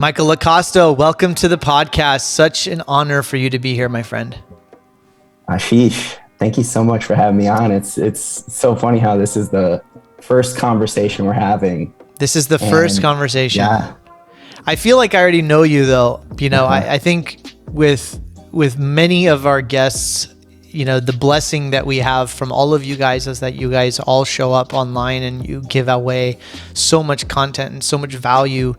Michael Locasto, welcome to the podcast. Such an honor for you to be here, my friend. Ashish, thank you so much for having me on. It's so funny how this is the first conversation we're having. This is the first conversation. Yeah. I feel like I already know you, though. I think with many of our guests, the blessing that we have from all of you guys is that you guys all show up online and you give away so much content and so much value.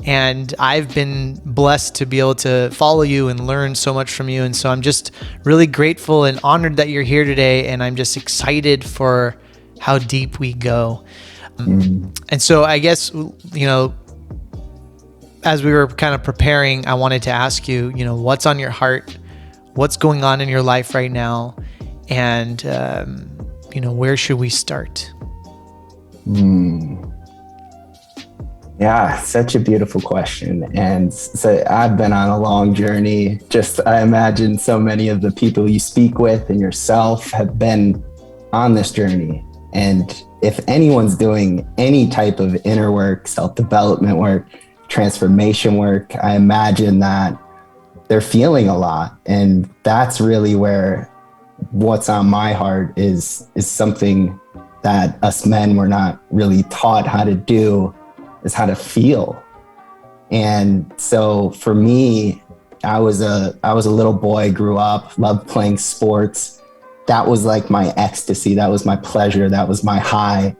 And I've been blessed to be able to follow you and learn so much from you. And so I'm just really grateful and honored that you're here today. And I'm just excited for how deep we go. And so I guess, as we were kind of preparing, I wanted to ask you, what's on your heart? What's going on in your life right now? And, where should we start? Yeah, such a beautiful question. And so I've been on a long journey. I imagine so many of the people you speak with and yourself have been on this journey. And if anyone's doing any type of inner work, self-development work, transformation work, I imagine that they're feeling a lot. And that's really where what's on my heart is something that us men were not really taught how to do, is how to feel. And so for me, I was a little boy, grew up, loved playing sports. That was like my ecstasy. That was my pleasure. That was my high.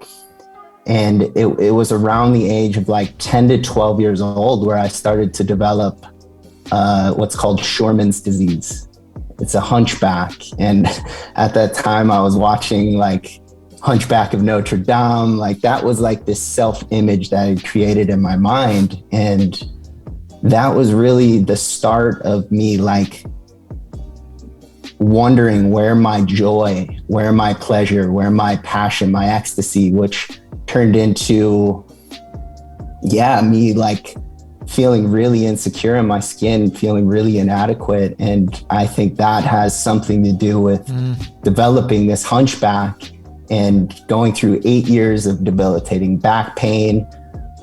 And it was around the age of like 10 to 12 years old where I started to develop what's called Scheuermann's disease. It's a hunchback. And at that time I was watching like Hunchback of Notre Dame. Like that was like this self-image that I created in my mind. And that was really the start of me like wondering where my joy, where my pleasure, where my passion, my ecstasy, which turned into, me like feeling really insecure in my skin, feeling really inadequate. And I think that has something to do with developing this hunchback and going through 8 years of debilitating back pain,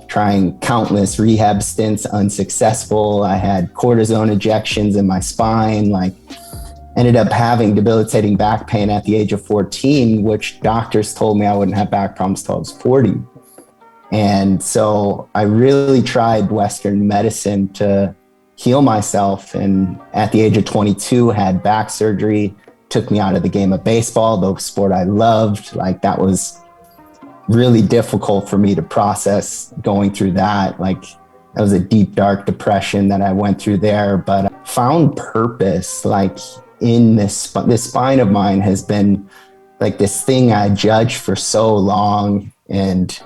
trying countless rehab stints, unsuccessful. I had cortisone injections in my spine, ended up having debilitating back pain at the age of 14, which doctors told me I wouldn't have back problems till I was 40. And so I really tried Western medicine to heal myself. And at the age of 22, had back surgery, took me out of the game of baseball, the sport I loved. Like that was really difficult for me to process going through that. Like that was a deep, dark depression that I went through there, but I found purpose like in this spine of mine has been like this thing I judged for so long. And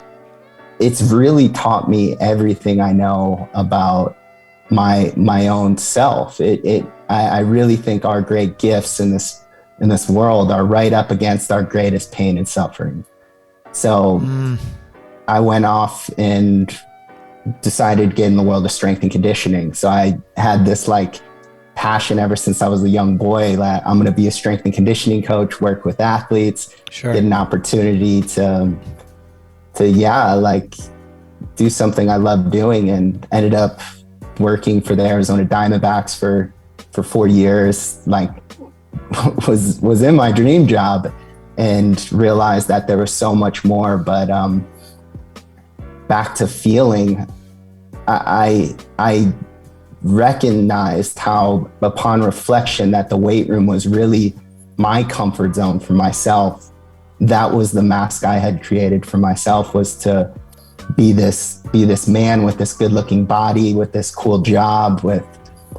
it's really taught me everything I know about my own self. I really think our great gifts in this world are right up against our greatest pain and suffering. So I went off and decided to get in the world of strength and conditioning. So I had this like passion ever since I was a young boy that I'm going to be a strength and conditioning coach, work with athletes, get an opportunity to do something I love doing, and ended up working for the Arizona Diamondbacks for 4 years, was in my dream job, and realized that there was so much more. But back to feeling, I recognized how, upon reflection, that the weight room was really my comfort zone for myself. That was the mask I had created for myself, was to be this man with this good looking body, with this cool job, with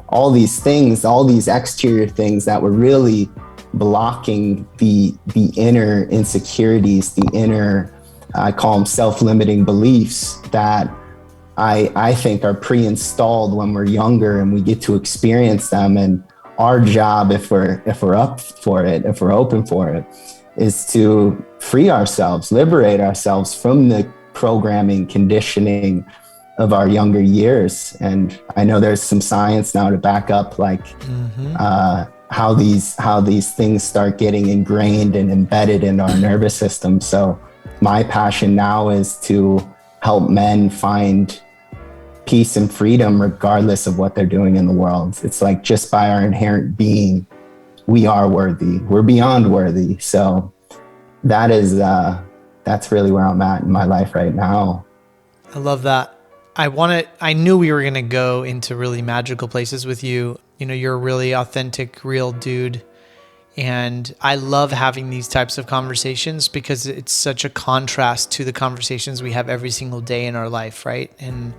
all these things, all these exterior things that were really blocking the inner insecurities, the inner, I call them self-limiting beliefs that I think are pre-installed when we're younger and we get to experience them. And our job, if we're up for it, if we're open for it, is to free ourselves, liberate ourselves from the programming, conditioning of our younger years. And I know there's some science now to back up how these things start getting ingrained and embedded in our nervous system. So my passion now is to help men find peace and freedom regardless of what they're doing in the world. It's like just by our inherent being, we are worthy. We're beyond worthy. So that's really where I'm at in my life right now. I love that. I knew we were going to go into really magical places with you. You know, you're a really authentic, real dude. And I love having these types of conversations because it's such a contrast to the conversations we have every single day in our life, right? And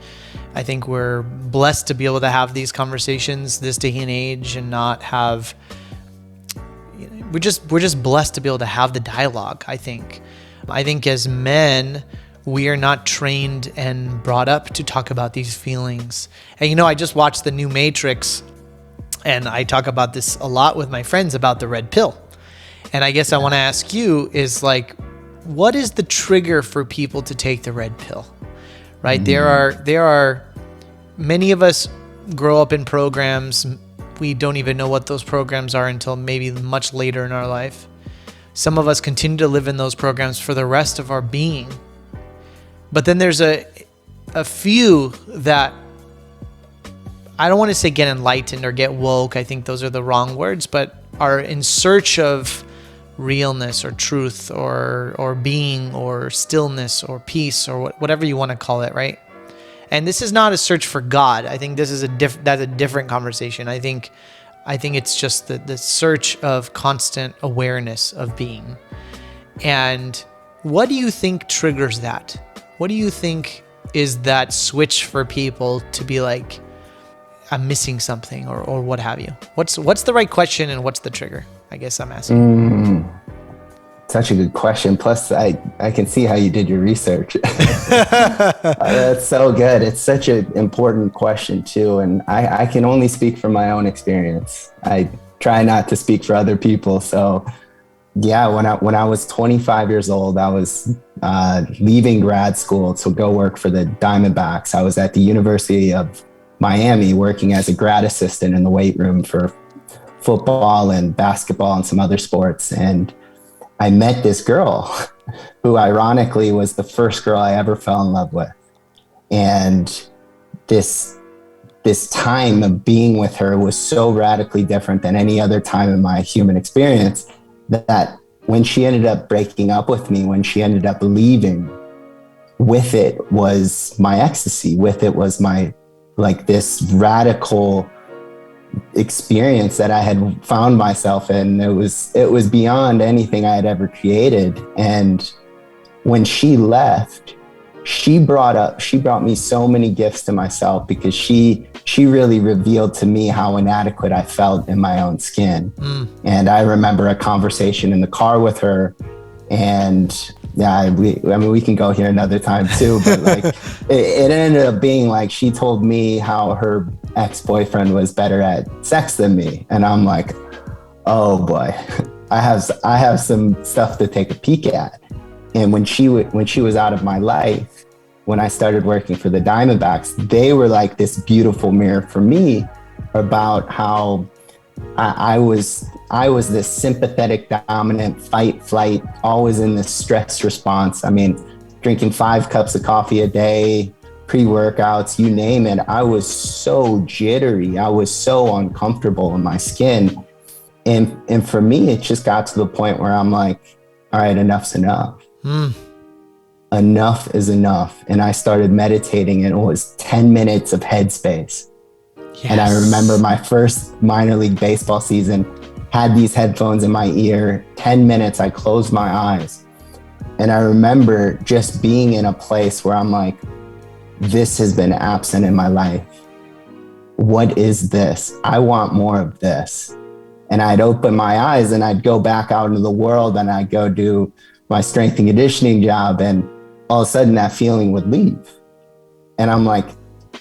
I think we're blessed to be able to have these conversations this day and age and not have, you know, we're just blessed to be able to have the dialogue, I think. I think as men, we are not trained and brought up to talk about these feelings. And you know, I just watched the new Matrix, and I talk about this a lot with my friends about the red pill. And I guess I want to ask you is like, what is the trigger for people to take the red pill? Right? There are many of us grow up in programs. We don't even know what those programs are until maybe much later in our life. Some of us continue to live in those programs for the rest of our being. But then there's a few that, I don't want to say get enlightened or get woke. I think those are the wrong words, but are in search of realness or truth or being or stillness or peace or whatever you want to call it, right? And this is not a search for God. I think this is that's a different conversation. I think it's just the search of constant awareness of being. And what do you think triggers that? What do you think is that switch for people to be like, I'm missing something or what have you? What's the right question and what's the trigger? I guess I'm asking. Such a good question. Plus, I can see how you did your research. That's so good. It's such an important question too. And I can only speak from my own experience. I try not to speak for other people. So yeah, when I was 25 years old, I was leaving grad school to go work for the Diamondbacks. I was at the University of Miami working as a grad assistant in the weight room for football and basketball and some other sports. And I met this girl who ironically was the first girl I ever fell in love with. And this time of being with her was so radically different than any other time in my human experience that when she ended up breaking up with me, when she ended up leaving, with it was my ecstasy, with it was my, like this radical experience that I had found myself in. It was beyond anything I had ever created. And when she left, she brought me so many gifts to myself because she really revealed to me how inadequate I felt in my own skin. And I remember a conversation in the car with her, and yeah, we can go here another time too, but like it ended up being like she told me how her ex-boyfriend was better at sex than me. And I'm like, oh boy, I have some stuff to take a peek at. And when she was out of my life, when I started working for the Diamondbacks, they were like this beautiful mirror for me about how I was this sympathetic, dominant, fight, flight, always in this stress response. I mean, drinking 5 cups of coffee a day, pre-workouts, you name it. I was so jittery. I was so uncomfortable in my skin. And for me, it just got to the point where I'm like, all right, enough's enough. Enough is enough. And I started meditating, and it was 10 minutes of headspace. Yes. And I remember my first minor league baseball season, had these headphones in my ear, 10 minutes, I closed my eyes. And I remember just being in a place where I'm like, this has been absent in my life. What is this? I want more of this. And I'd open my eyes and I'd go back out into the world and I'd go do my strength and conditioning job. And all of a sudden that feeling would leave. And I'm like,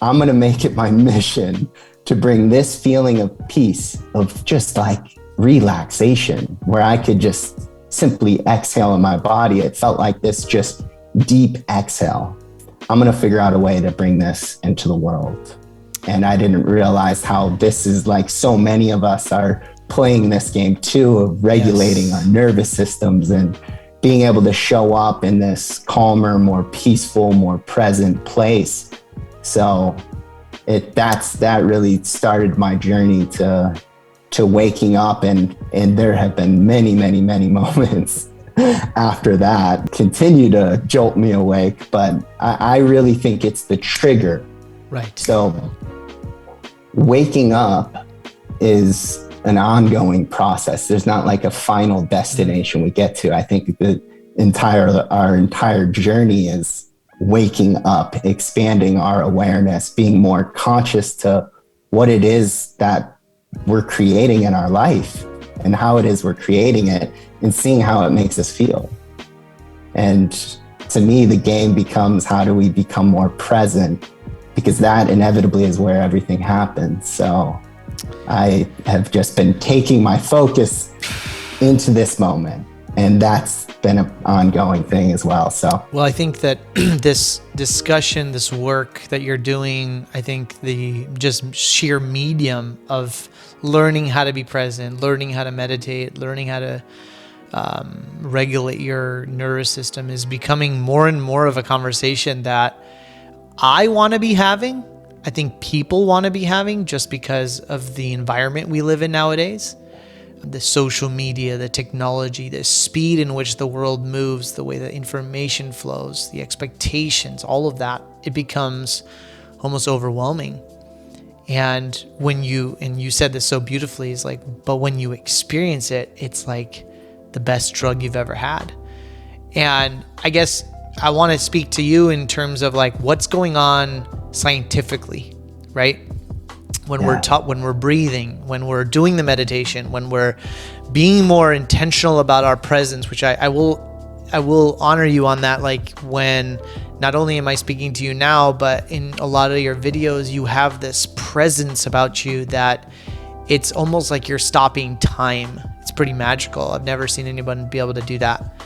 I'm going to make it my mission to bring this feeling of peace, of just like relaxation, where I could just simply exhale in my body. It felt like this just deep exhale. I'm going to figure out a way to bring this into the world. And I didn't realize how this is like so many of us are playing this game too, of regulating our nervous systems and being able to show up in this calmer, more peaceful, more present place. So that really started my journey to waking up, and there have been many moments after that continue to jolt me awake, but I really think it's the trigger. Right. So waking up is an ongoing process. There's not like a final destination we get to. I think our entire journey is waking up, expanding our awareness, being more conscious to what it is that we're creating in our life and how it is we're creating it, and seeing how it makes us feel. And to me, the game becomes, how do we become more present? Because that inevitably is where everything happens. So I have just been taking my focus into this moment, and that's been an ongoing thing as well. So, well, I think that this discussion, this work that you're doing, I think the just sheer medium of learning how to be present, learning how to meditate, learning how to regulate your nervous system is becoming more and more of a conversation that I want to be having. I think people want to be having, just because of the environment we live in nowadays. The social media, the technology, the speed in which the world moves, the way that information flows, the expectations, all of that, it becomes almost overwhelming. And you said this so beautifully, is like, but when you experience it, it's like the best drug you've ever had. And I guess I want to speak to you in terms of like what's going on scientifically, right? When we're taught, when we're breathing, when we're doing the meditation, when we're being more intentional about our presence, which I will honor you on that. Like, when not only am I speaking to you now, but in a lot of your videos, you have this presence about you that it's almost like you're stopping time. It's pretty magical. I've never seen anyone be able to do that.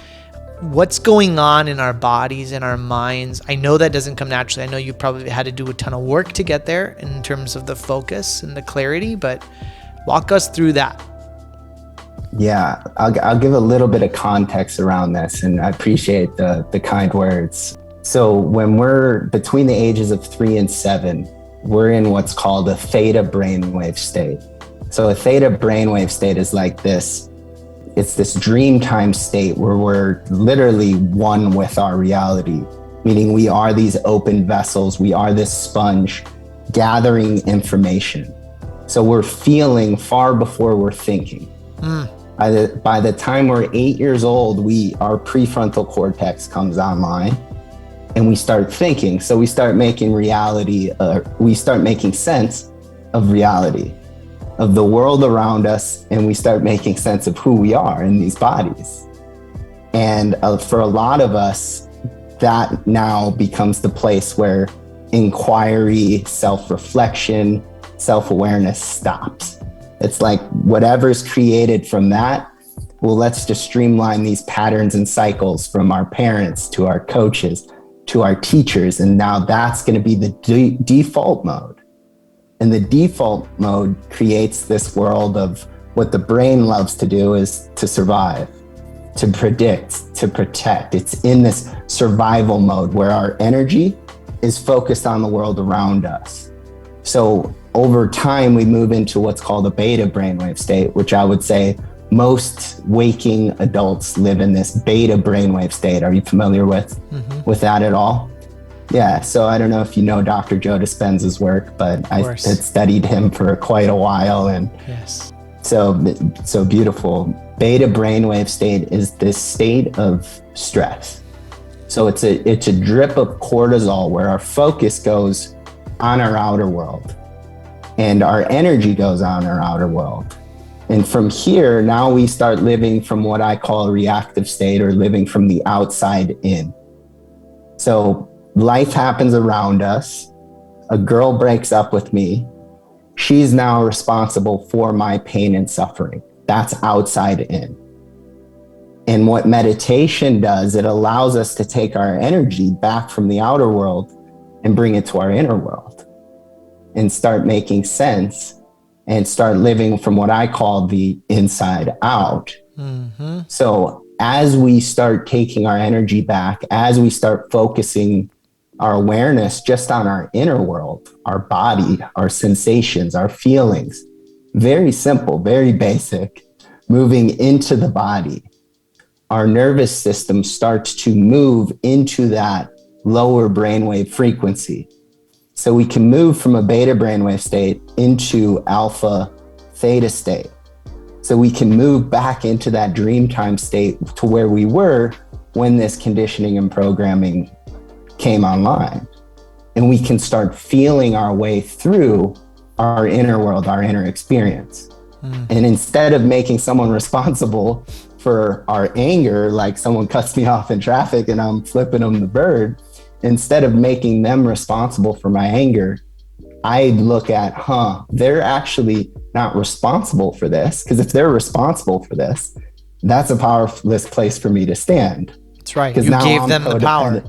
What's going on in our bodies and our minds? I know that doesn't come naturally. I know you probably had to do a ton of work to get there in terms of the focus and the clarity, but walk us through that. Yeah, I'll give a little bit of context around this, and I appreciate the kind words. So when we're between the ages of 3 and 7, we're in what's called a theta brainwave state. So a theta brainwave state is like this. It's this dream time state where we're literally one with our reality, meaning we are these open vessels. We are this sponge gathering information. So we're feeling far before we're thinking. By the time we're 8 years old, our prefrontal cortex comes online and we start thinking. So we start making we start making sense of reality, of the world around us, and we start making sense of who we are in these bodies. And for a lot of us, that now becomes the place where inquiry, self-reflection, self-awareness stops. It's like whatever's created from that, well, let's just streamline these patterns and cycles from our parents to our coaches to our teachers. And now that's going to be the default mode. And the default mode creates this world of what the brain loves to do is to survive, to predict, to protect. It's in this survival mode where our energy is focused on the world around us. So over time, we move into what's called a beta brainwave state, which I would say most waking adults live in this beta brainwave state. Are you familiar with that at all? Yeah, so I don't know if you know Dr. Joe Dispenza's work, but I had studied him for quite a while, and so beautiful. Beta brainwave state is this state of stress. So it's a drip of cortisol where our focus goes on our outer world, and our energy goes on our outer world. And from here, now we start living from what I call a reactive state, or living from the outside in. So life happens around us. A girl breaks up with me. She's now responsible for my pain and suffering. That's outside in. And what meditation does, it allows us to take our energy back from the outer world and bring it to our inner world and start making sense and start living from what I call the inside out. So as we start taking our energy back, as we start focusing our awareness just on our inner world, our body, our sensations, our feelings. Very simple, very basic, moving into the body. Our nervous system starts to move into that lower brainwave frequency. So we can move from a beta brainwave state into alpha theta state. So we can move back into that dream time state to where we were when this conditioning and programming came online. And we can start feeling our way through our inner world, our inner experience. And instead of making someone responsible for our anger, like someone cuts me off in traffic and I'm flipping them the bird, instead of making them responsible for my anger, I look at, they're actually not responsible for this. Because if they're responsible for this, that's a powerless place for me to stand. That's right. You gave them the power.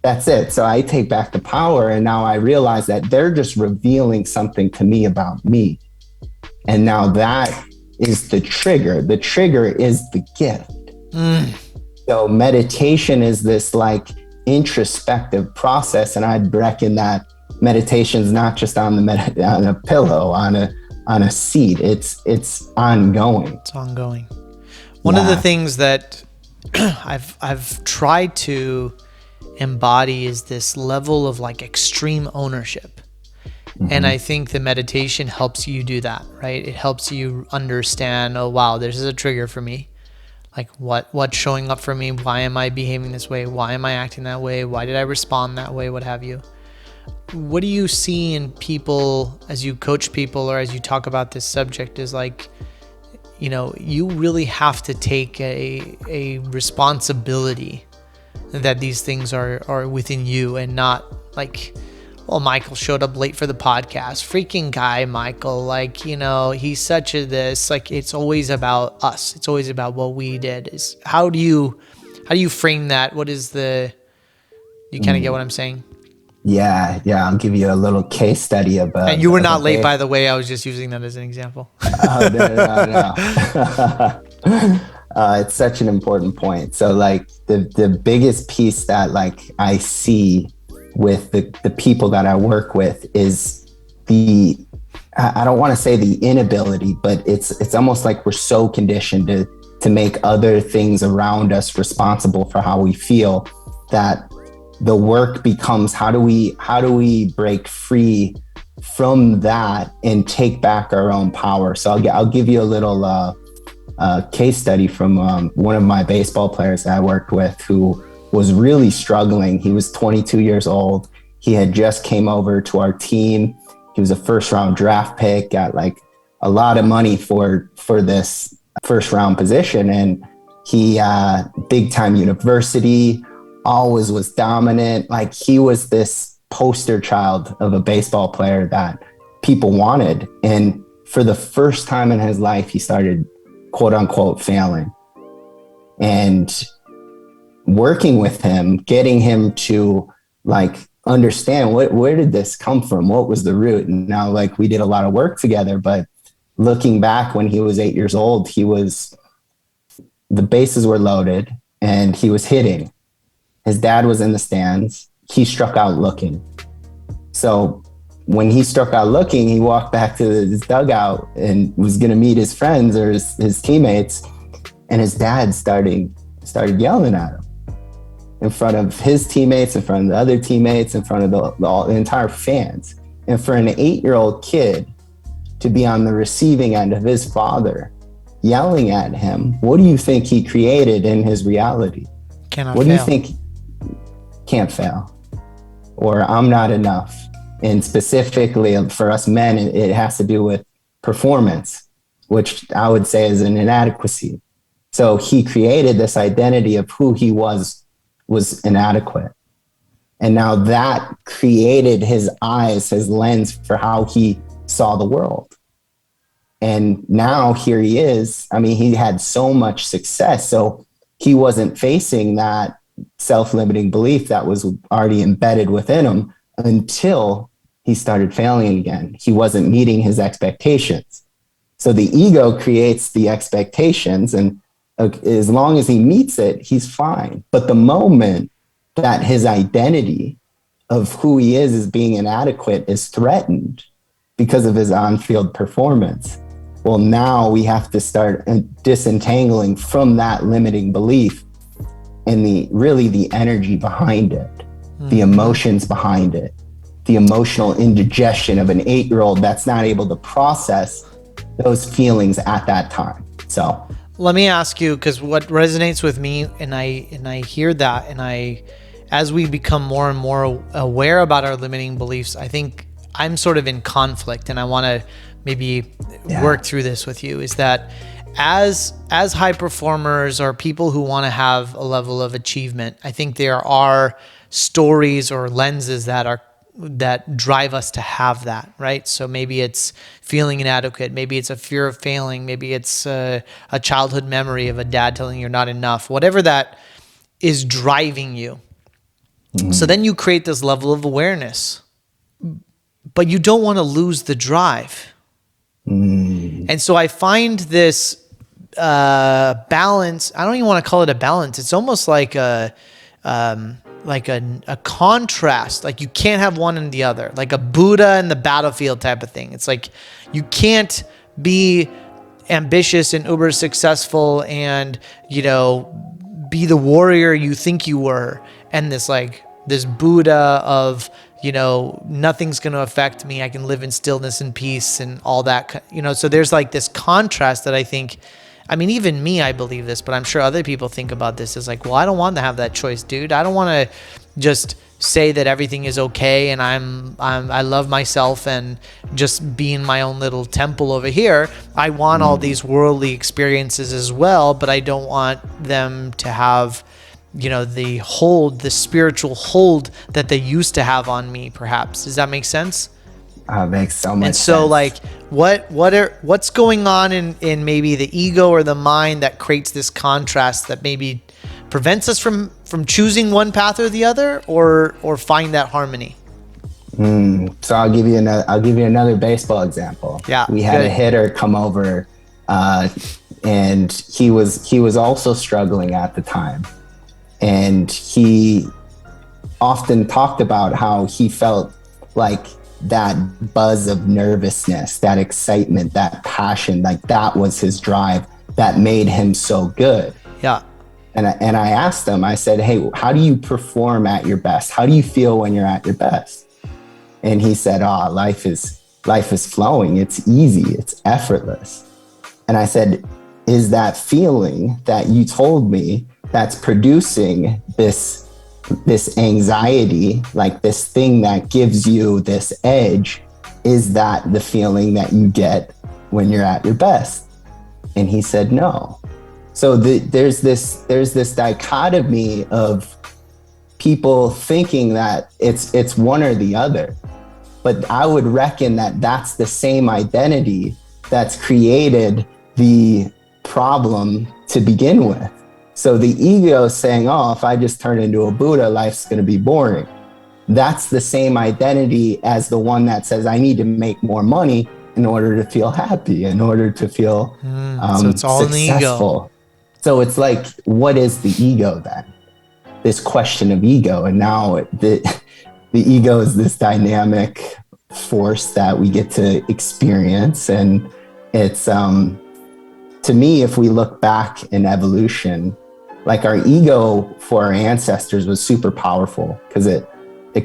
That's it. So I take back the power, and now I realize that they're just revealing something to me about me. And now that is the trigger. The trigger is the gift. So meditation is this like introspective process. And I'd reckon that meditation is not just on a pillow, on a seat. It's ongoing. It's ongoing. One of the things that I've tried to embody is this level of like extreme ownership. And I think the meditation helps you do that, right? It helps you understand, oh wow, this is a trigger for me. Like what's showing up for me? Why am I behaving this way? Why am I acting that way? Why did I respond that way? What have you? What do you see in people as you coach people or as you talk about this subject is like, you know, you really have to take a responsibility that these things are within you and not like, well, Michael showed up late for the podcast. Freaking guy, Michael. Like, you know, he's such a this. Like, it's always about us. It's always about what we did. Is how do you frame that? What is the? You kind of get what I'm saying? Yeah. I'll give you a little case study about. And you were not late, by the way. I was just using that as an example. Oh, no. It's such an important point. So, like, the biggest piece that like I see with the people that I work with is I don't want to say the inability, but it's almost like we're so conditioned to make other things around us responsible for how we feel that the work becomes how do we break free from that and take back our own power. So I'll give you a little case study from one of my baseball players that I worked with who was really struggling. He was 22 years old. He had just came over to our team. He was a first round draft pick, got like a lot of money for this first round position. And he, big time university, always was dominant. Like he was this poster child of a baseball player that people wanted. And for the first time in his life, he started quote unquote failing. And working with him, getting him to like understand where did this come from? What was the root? And now like we did a lot of work together, but looking back when he was 8 years old, the bases were loaded and he was hitting. His dad was in the stands. He struck out looking. So when he struck out looking, he walked back to his dugout and was going to meet his friends or his teammates. And his dad started yelling at him in front of his teammates, in front of the other teammates, in front of the entire fans. And for an 8-year-old kid to be on the receiving end of his father yelling at him, what do you think he created in his reality? Cannot what fail. Do you think? Can't fail. Or I'm not enough. And specifically for us men, it has to do with performance, which I would say is an inadequacy. So he created this identity of who he was inadequate. And now that created his eyes, his lens for how he saw the world. And now here he is. I mean, he had so much success. So he wasn't facing that self-limiting belief that was already embedded within him until he started failing again. He wasn't meeting his expectations. So the ego creates the expectations, and as long as he meets it, he's fine. But the moment that his identity of who he is as being inadequate is threatened because of his on-field performance. Well, now we have to start disentangling from that limiting belief and the energy behind it, the emotions behind it, the emotional indigestion of an 8-year-old that's not able to process those feelings at that time. So let me ask you, because what resonates with me, and I hear that, and as we become more and more aware about our limiting beliefs, I think I'm sort of in conflict, and I want to maybe work through this with you, is that as high performers or people who want to have a level of achievement, I think there are stories or lenses that drive us to have that, right? So maybe it's feeling inadequate, maybe it's a fear of failing, maybe it's a childhood memory of a dad telling you you're not enough, whatever that is driving you. So then you create this level of awareness, but you don't want to lose the drive. And so I find this balance. I don't even want to call it a balance. It's almost like a contrast. Like you can't have one and the other, like a Buddha in the battlefield type of thing. It's like you can't be ambitious and uber successful and, be the warrior you think you were, and this Buddha of, nothing's going to affect me. I can live in stillness and peace and all that, so there's like this contrast that I think, even me, I believe this, but I'm sure other people think about this as like, well, I don't want to have that choice, dude. I don't want to just say that everything is okay and I love myself and just be in my own little temple over here. I want all these worldly experiences as well, but I don't want them to have the spiritual hold that they used to have on me, perhaps. Does that make sense? Makes so much sense. And so sense. What's going on in maybe the ego or the mind that creates this contrast that maybe prevents us from choosing one path or the other, or find that harmony? So I'll give you another baseball example. Yeah, we had a hitter come over, and he was also struggling at the time. And he often talked about how he felt like that buzz of nervousness, that excitement, that passion, like that was his drive that made him so good. Yeah. And I asked him, I said, hey, how do you perform at your best? How do you feel when you're at your best? And he said, life is flowing. It's easy. It's effortless. And I said, is that feeling that you told me that's producing this anxiety, like this thing that gives you this edge, is that the feeling that you get when you're at your best? And he said, no. So there's this dichotomy of people thinking that it's one or the other. But I would reckon that that's the same identity that's created the problem to begin with. So the ego is saying, if I just turn into a Buddha, life's going to be boring. That's the same identity as the one that says, I need to make more money in order to feel happy, in order to feel so it's all successful. in the ego. So it's like, what is the ego then? This question of ego. And now the ego is this dynamic force that we get to experience. And it's, to me, if we look back in evolution, like our ego for our ancestors was super powerful because it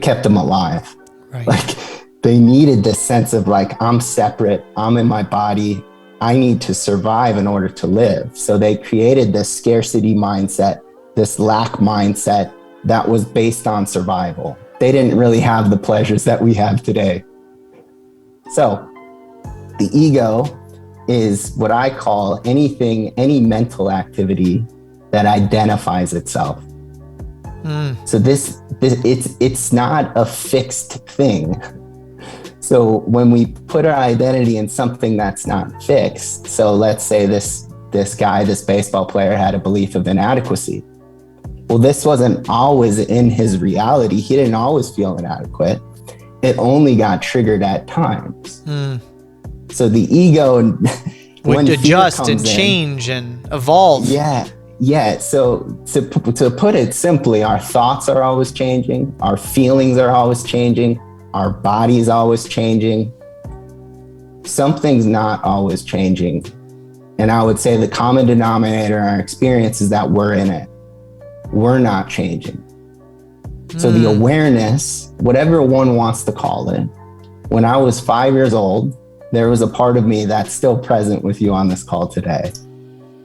kept them alive. Right. Like they needed this sense of like, I'm separate, I'm in my body, I need to survive in order to live. So they created this scarcity mindset, this lack mindset that was based on survival. They didn't really have the pleasures that we have today. So the ego is what I call any mental activity that identifies itself. So it's not a fixed thing. So when we put our identity in something that's not fixed, so let's say this baseball player had a belief of inadequacy. Well, this wasn't always in his reality. He didn't always feel inadequate. It only got triggered at times. So the ego would adjust and change and evolve. Yeah. yeah, so to put it simply, our thoughts are always changing, our feelings are always changing, our body's always changing. Something's not always changing. And I would say the common denominator in our experience is that we're in it. We're not changing. So the awareness, whatever one wants to call it, when I was 5 years old, there was a part of me that's still present with you on this call today.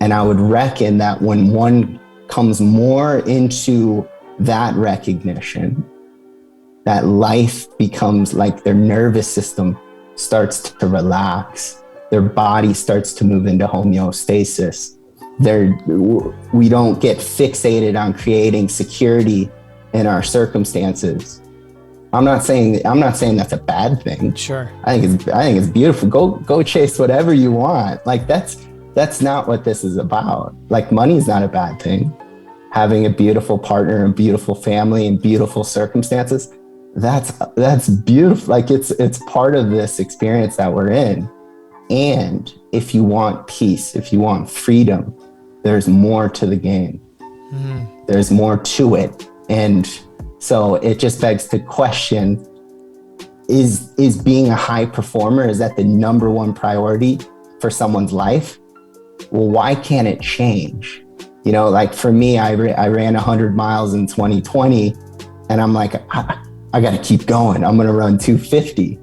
And I would reckon that when one comes more into that recognition, that life becomes like their nervous system starts to relax, their body starts to move into homeostasis. We don't get fixated on creating security in our circumstances. I'm not saying that's a bad thing. Sure. I think it's beautiful. Go chase whatever you want. Like that's not what this is about. Like money's not a bad thing. Having a beautiful partner and beautiful family and beautiful circumstances, that's beautiful. Like it's part of this experience that we're in. And if you want peace, if you want freedom, there's more to the game. There's more to it. And so it just begs to question, is being a high performer, is that the number one priority for someone's life? Well, why can't it change? You know, like for me, I ran 100 miles in 2020 and I'm like, I got to keep going. I'm going to run 250.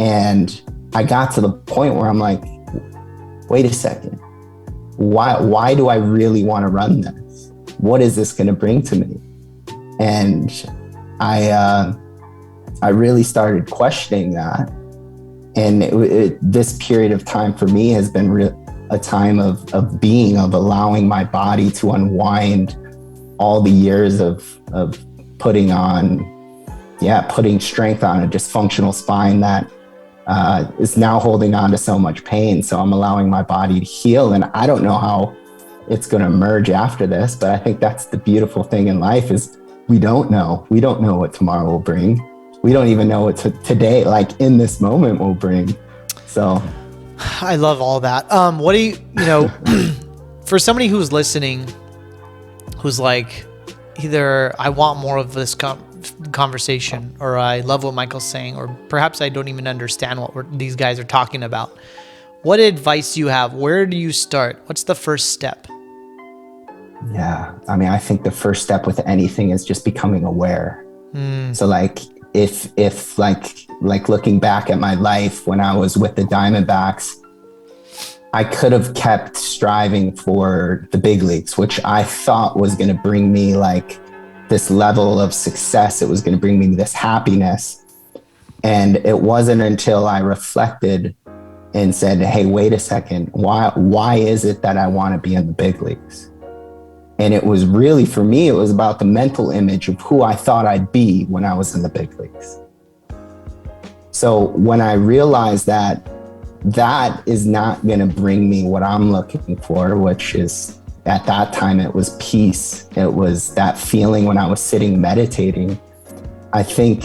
And I got to the point where I'm like, wait a second. Why do I really want to run this? What is this going to bring to me? And I really started questioning that. And this period of time for me has been a time of allowing my body to unwind all the years of putting strength on a dysfunctional spine that is now holding on to so much pain. So I'm allowing my body to heal. And I don't know how it's going to emerge after this, but I think that's the beautiful thing in life is we don't know. We don't know what tomorrow will bring. We don't even know what today, like in this moment, will bring. So I love all that. What do you for somebody who's listening, who's like, either I want more of this conversation, or I love what Michael's saying, or perhaps I don't even understand what these guys are talking about. What advice do you have? Where do you start? What's the first step? Yeah, I mean, I think the first step with anything is just becoming aware. So like, if like looking back at my life when I was with the Diamondbacks, I could have kept striving for the big leagues, which I thought was going to bring me like this level of success. It was going to bring me this happiness. And it wasn't until I reflected and said, hey, wait a second, why is it that I want to be in the big leagues? And it was really, for me, it was about the mental image of who I thought I'd be when I was in the big leagues. So when I realized that is not going to bring me what I'm looking for, which is, at that time, it was peace. It was that feeling when I was sitting meditating. I think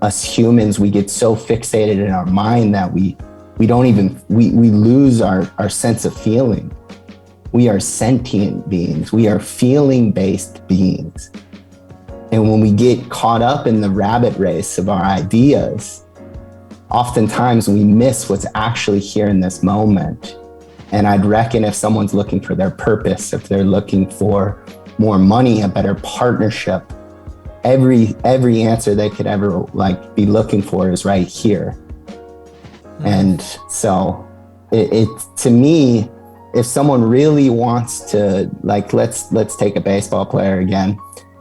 us humans, we get so fixated in our mind that we lose our sense of feeling. We are sentient beings. We are feeling-based beings. And when we get caught up in the rabbit race of our ideas, oftentimes we miss what's actually here in this moment. And I'd reckon if someone's looking for their purpose, if they're looking for more money, a better partnership, every answer they could ever be looking for is right here. And so it to me, if someone really wants to, let's take a baseball player again.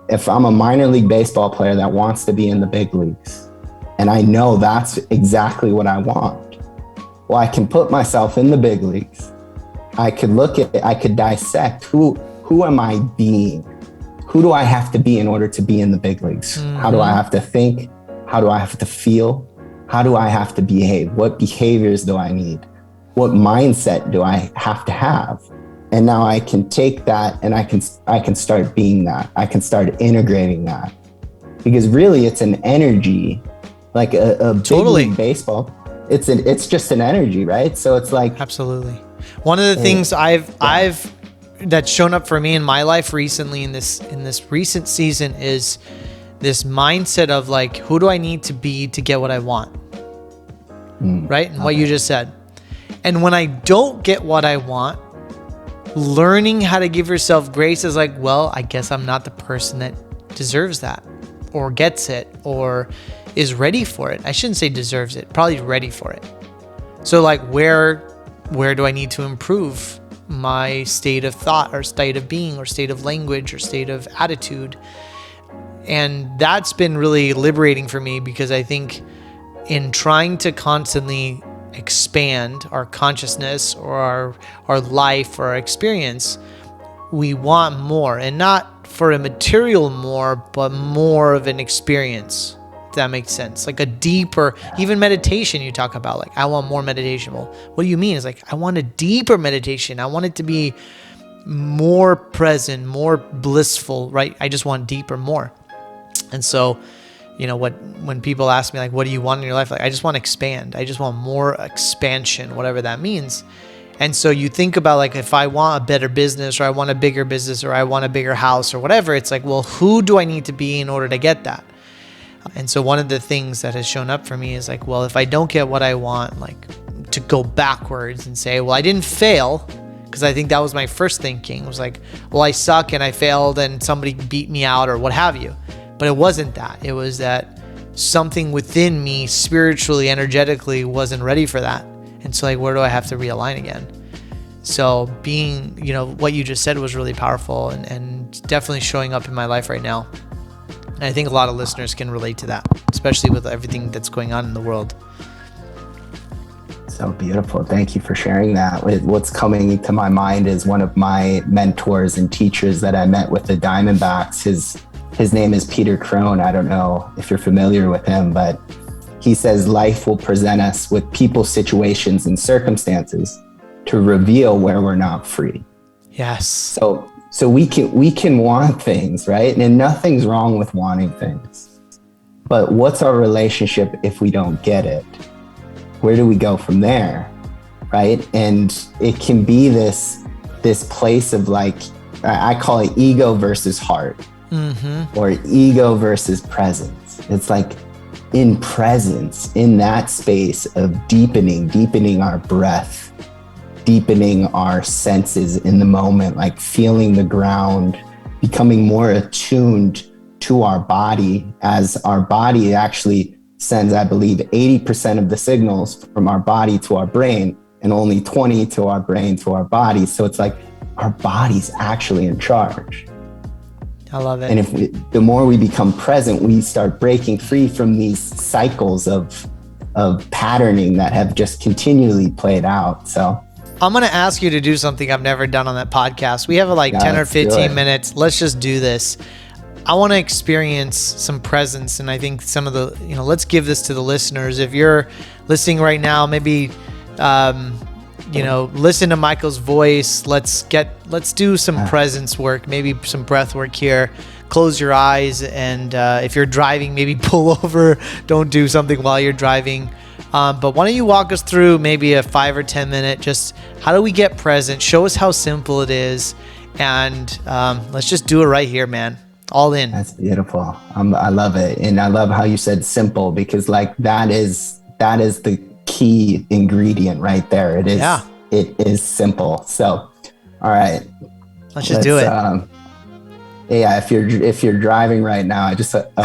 If I'm a minor league baseball player that wants to be in the big leagues, and I know that's exactly what I want, well, I can put myself in the big leagues. I could dissect who am I being? Who do I have to be in order to be in the big leagues? How do I have to think? How do I have to feel? How do I have to behave? What behaviors do I need? What mindset do I have to have? And now I can take that and I can start being that. I can start integrating that. Because really it's an energy, like a big league baseball. It's just an energy, right? So it's like, absolutely. One of the things I've that's shown up for me in my life recently in this recent season is this mindset of like, who do I need to be to get what I want? Right? And what you just said. And when I don't get what I want, learning how to give yourself grace is like, well, I guess I'm not the person that deserves that or gets it or is ready for it. I shouldn't say deserves it, probably ready for it. So like, where do I need to improve my state of thought or state of being or state of language or state of attitude? And that's been really liberating for me, because I think in trying to constantly expand our consciousness or our life or our experience, we want more, and not for a material more, but more of an experience. If that makes sense. Like a deeper, even meditation you talk about, like, I want more meditation. Well, what do you mean? It's like, I want a deeper meditation. I want it to be more present, more blissful, right? I just want deeper, more. And so, you know, when people ask me like, what do you want in your life? Like, I just want to expand. I just want more expansion, whatever that means. And so you think about like, if I want a better business, or I want a bigger business, or I want a bigger house or whatever, it's like, well, who do I need to be in order to get that? And so one of the things that has shown up for me is like, well, if I don't get what I want, like to go backwards and say, well, I didn't fail. Because I think that was my first thinking. It was like, well, I suck and I failed and somebody beat me out or what have you. But it wasn't that. It was that something within me spiritually, energetically wasn't ready for that. And so like, where do I have to realign again? So being, you know, what you just said was really powerful and definitely showing up in my life right now. And I think a lot of listeners can relate to that, especially with everything that's going on in the world. So beautiful. Thank you for sharing that. What's coming to my mind is one of my mentors and teachers that I met with the Diamondbacks. His name is Peter Crone. I don't know if you're familiar with him, but he says life will present us with people, situations, and circumstances to reveal where we're not free. Yes. So we can want things, right? And nothing's wrong with wanting things. But what's our relationship if we don't get it? Where do we go from there, right? And it can be this place of like, I call it ego versus heart. Or ego versus presence. It's like in presence, in that space of deepening our breath, deepening our senses in the moment, like feeling the ground, becoming more attuned to our body, as our body actually sends, I believe, 80% of the signals from our body to our brain and only 20 to our brain to our body. So it's like our body's actually in charge. I love it. And the more we become present, we start breaking free from these cycles of patterning that have just continually played out. So I'm going to ask you to do something I've never done on that podcast. We have like 10 or 15 minutes. Let's just do this. I want to experience some presence. And I think some of the, you know, let's give this to the listeners. If you're listening right now, maybe, you know, listen to Michael's voice. Let's do some presence work, maybe some breath work here. Close your eyes. And if you're driving, maybe pull over. Don't do something while you're driving. But why don't you walk us through maybe a 5 or 10 minute, just how do we get present? Show us how simple it is. And let's just do it right here, man. All in. That's beautiful. I love it. And I love how you said simple, because like that is the key ingredient right there. It is. Yeah. It is simple. So, all right. Let's just do it. Yeah. If you're driving right now, I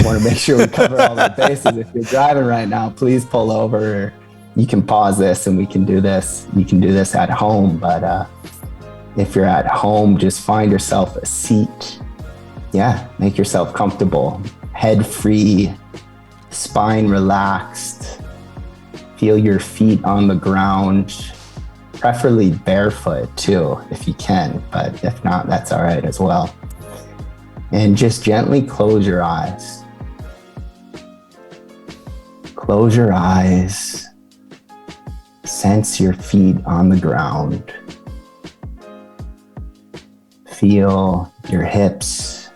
want to make sure we cover all the bases. If you're driving right now, please pull over. You can pause this and we can do this. You can do this at home, but if you're at home, just find yourself a seat. Yeah. Make yourself comfortable, head free, spine relaxed. Feel your feet on the ground, preferably barefoot too, if you can, but if not, that's all right as well. And just gently close your eyes. Close your eyes. Sense your feet on the ground. Feel your hips,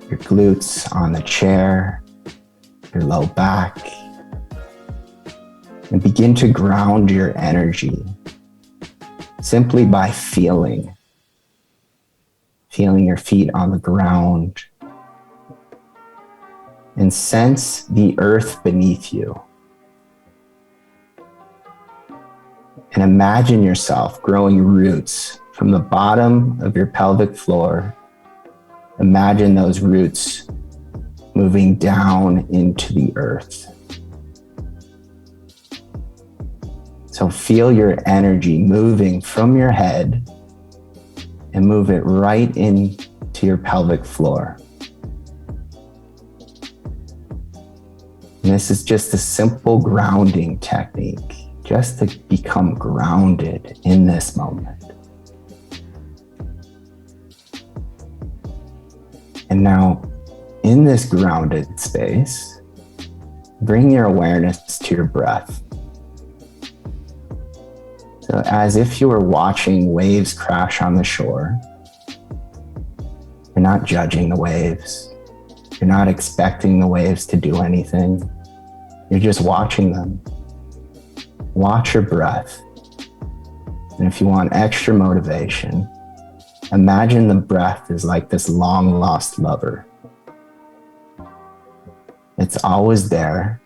your glutes on the chair, your low back. And begin to ground your energy simply by feeling. feeling your feet on the ground, and sense the earth beneath you. And imagine yourself growing roots from the bottom of your pelvic floor. Imagine those roots moving down into the earth. So feel your energy moving from your head and move it right into your pelvic floor. And this is just a simple grounding technique, just to become grounded in this moment. And now, in this grounded space, bring your awareness to your breath. So as if you were watching waves crash on the shore, you're not judging the waves. You're not expecting the waves to do anything. You're just watching them. Watch your breath. And if you want extra motivation, imagine the breath is like this long lost lover. It's always there.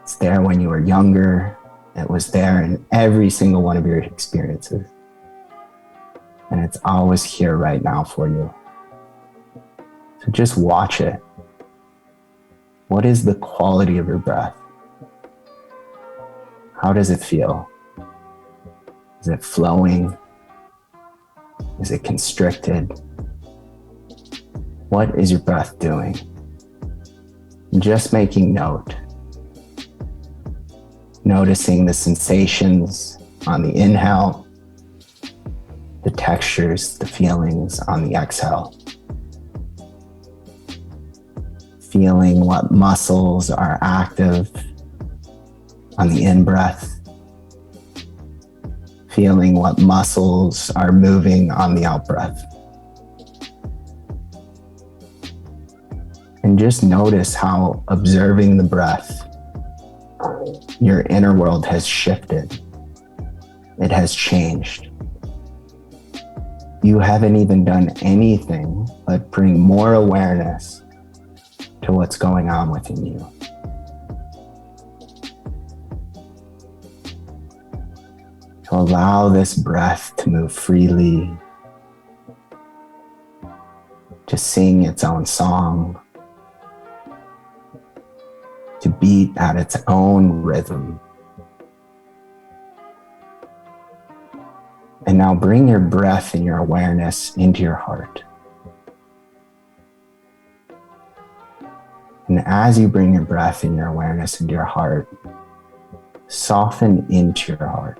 It's there when you were younger. It was there in every single one of your experiences. And it's always here right now for you. So just watch it. What is the quality of your breath? How does it feel? Is it flowing? Is it constricted? What is your breath doing? Just making note. Noticing the sensations on the inhale, the textures, the feelings on the exhale. Feeling what muscles are active on the in-breath. Feeling what muscles are moving on the out-breath. And just notice how observing the breath, your inner world has shifted. It has changed. You haven't even done anything but bring more awareness to what's going on within you. To allow this breath to move freely, to sing its own song, to beat at its own rhythm. And now bring your breath and your awareness into your heart. And as you bring your breath and your awareness into your heart, soften into your heart.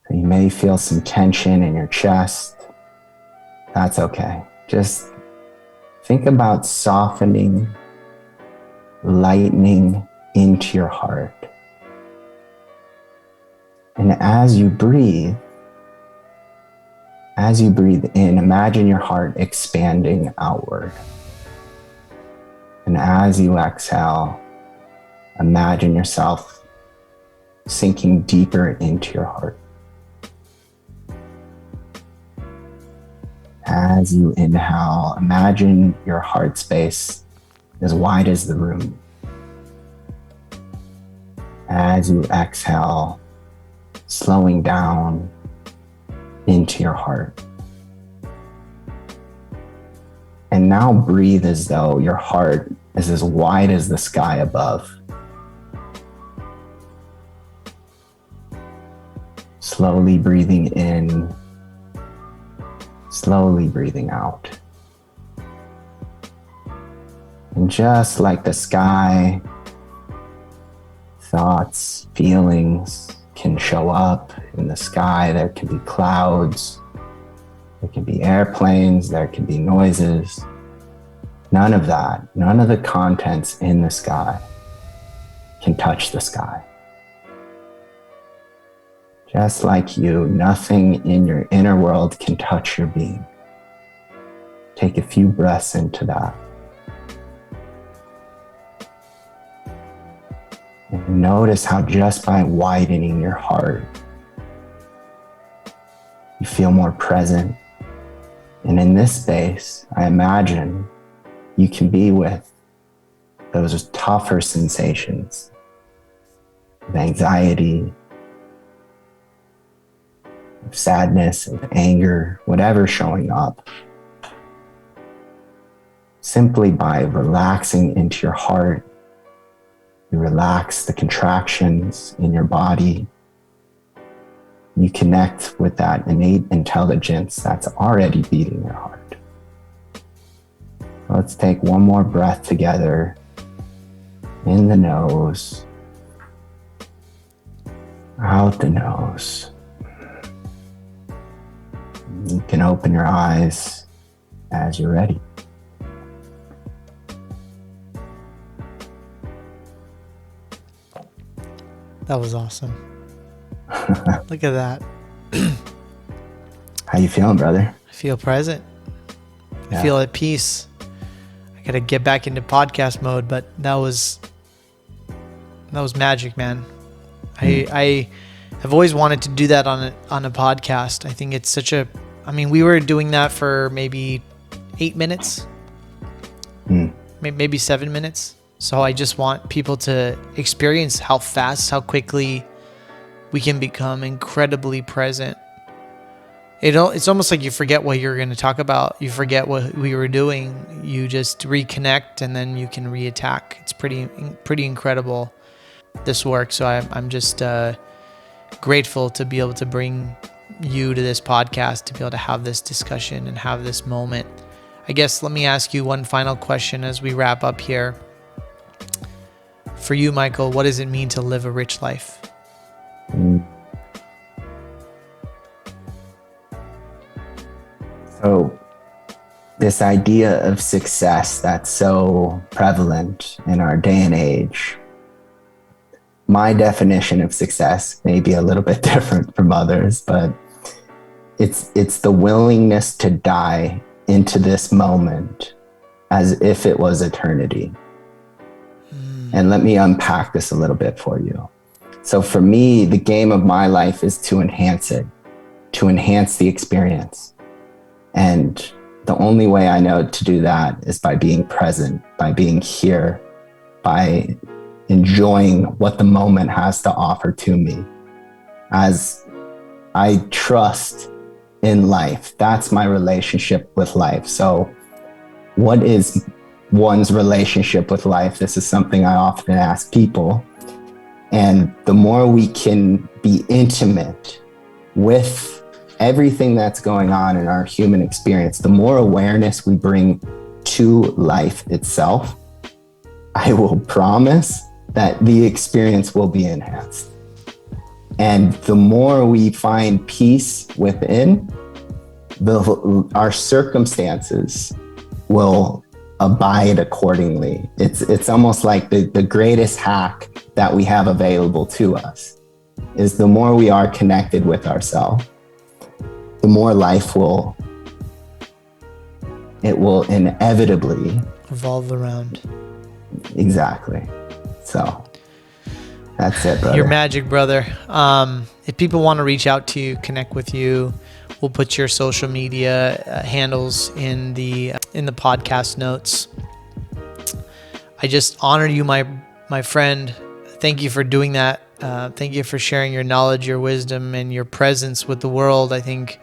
So you may feel some tension in your chest. That's okay. Just think about softening, lightening into your heart. And as you breathe in, imagine your heart expanding outward. And as you exhale, imagine yourself sinking deeper into your heart. As you inhale, imagine your heart space as wide as the room. As you exhale, slowing down into your heart. And now breathe as though your heart is as wide as the sky above. Slowly breathing in, slowly breathing out. And just like the sky, thoughts, feelings can show up in the sky. There can be clouds, there can be airplanes, there can be noises. None of that, none of the contents in the sky can touch the sky. Just like you, nothing in your inner world can touch your being. Take a few breaths into that. And notice how just by widening your heart, You feel more present. And in this space, I imagine you can be with those tougher sensations of anxiety, of sadness, of anger, whatever's showing up. Simply by relaxing into your heart, you relax the contractions in your body. You connect with that innate intelligence that's already beating your heart. Let's take one more breath together. In the nose, out the nose. You can open your eyes as you're ready. That was awesome. Look at that. How you feeling, brother? I feel present. I feel at peace. I gotta get back into podcast mode, but that was magic, man. I have always wanted to do that on a podcast. I think it's such a, we were doing that for maybe 8 minutes, maybe 7 minutes. So I just want people to experience how fast, how quickly we can become incredibly present. It's almost like you forget what you're going to talk about. You forget what we were doing. You just reconnect and then you can reattack. It's pretty incredible, this work. So I'm just grateful to be able to bring you to this podcast, to be able to have this discussion and have this moment. I guess let me ask you one final question as we wrap up here. For you, Michael, what does it mean to live a rich life? So this idea of success that's so prevalent in our day and age, my definition of success may be a little bit different from others, but it's the willingness to die into this moment as if it was eternity. And let me unpack this a little bit for you. So for me, the game of my life is to enhance it, to enhance the experience. And the only way I know to do that is by being present, by being here, by enjoying what the moment has to offer to me. As I trust in life, that's my relationship with life. So what is one's relationship with life? This is something I often ask people. And the more we can be intimate with everything that's going on in our human experience, the more awareness we bring to life itself, I will promise that the experience will be enhanced. And the more we find peace within, our circumstances will abide accordingly. It's almost like the greatest hack that we have available to us is the more we are connected with ourselves, the more life will inevitably evolve around. Exactly. So that's it, brother. You're magic, brother. If people want to reach out to you, connect with you, we'll put your social media handles in the podcast notes. I just honor you, my friend. Thank you for doing that. Thank you for sharing your knowledge, your wisdom, and your presence with the world. I think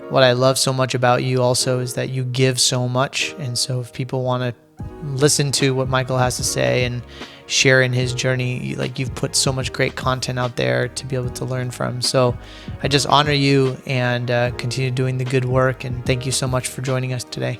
what I love so much about you also is that you give so much. And so if people want to listen to what Michael has to say and share in his journey, like, you've put so much great content out there to be able to learn from. So I just honor you and continue doing the good work. And thank you so much for joining us today.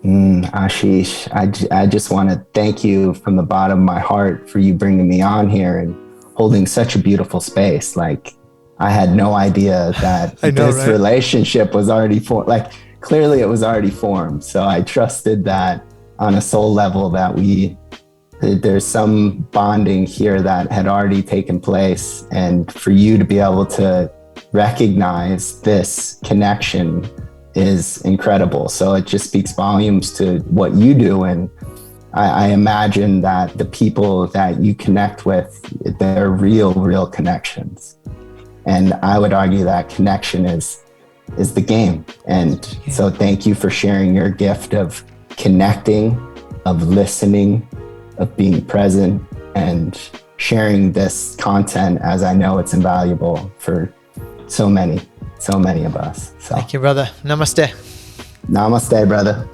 Ashish, I just want to thank you from the bottom of my heart for you bringing me on here and holding such a beautiful space. Like, I had no idea that relationship was already formed. Like, clearly it was already formed. So I trusted that on a soul level that there's some bonding here that had already taken place. And for you to be able to recognize this connection is incredible. So it just speaks volumes to what you do. And I imagine that the people that you connect with, they're real connections. And I would argue that connection is is the game. And so thank you for sharing your gift of connecting, of listening, of being present, and sharing this content, as I know it's invaluable for so many of us. So thank you, brother. Namaste. Namaste, brother.